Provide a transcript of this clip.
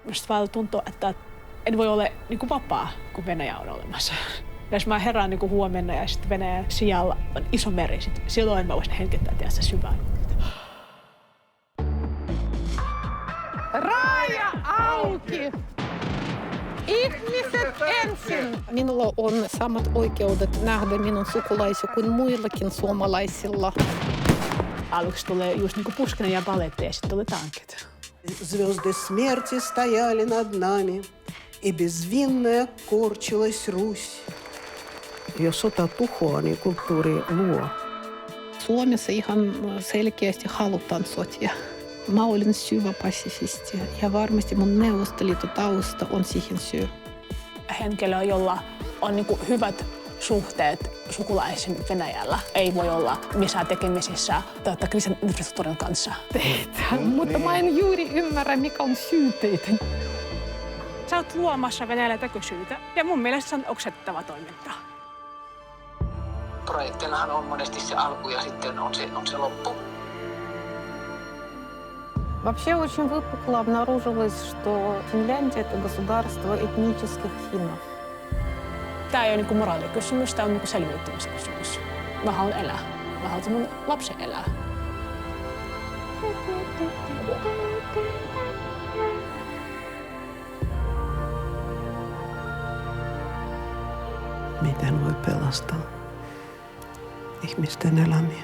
Minusta vaan tuntuu, että en voi olla niin kuin vapaa, kun Venäjä on olemassa. Ja jos mä herään niin kuin huomenna ja sitten Venäjän sijalla on iso meri, silloin mä voisin hengittää tässä syvään. Raja auki! Ihmiset ensin! Minulla on samat oikeudet nähdä minun sukulaisia kuin muillakin suomalaisilla. Aluksi tulee just niin kuin Puskinen ja baletti ja sitten tulee tankit. Звезды смерти стояли над нами, и безвинная корчилась Русь. Jos sota tuhoaa, niin kulttuuri luo. Suomessa ihan selkeästi halutaan sotia. Mä olin syvä pasifisti ja varmasti mun Neuvostoliiton-tausta on siihen syy. Henkilö, jolla on niin kuin hyvät suhteet sukulaisen Venäjällä, ei voi olla missään tekemisissä kriisin infrastruktuurin kanssa. Mutta mä en juuri ymmärrä, mikä on syy teitä. Sä oot luomassa Venäjällä tekosyytä ja mun mielestä se on oksettava toimintaa. Projektillahan on monesti se alku ja sitten on se loppu. Вообще очень выпукло обнаружилось, что Финляндия – это государство этнических финнов. Tämä ei ole niin moraalikysymys, tämä on niin selviytymiskysymys. Mä haluan elää. Mä haluan, että mun lapsi elää. Miten voi pelastaa ihmisten elämiä?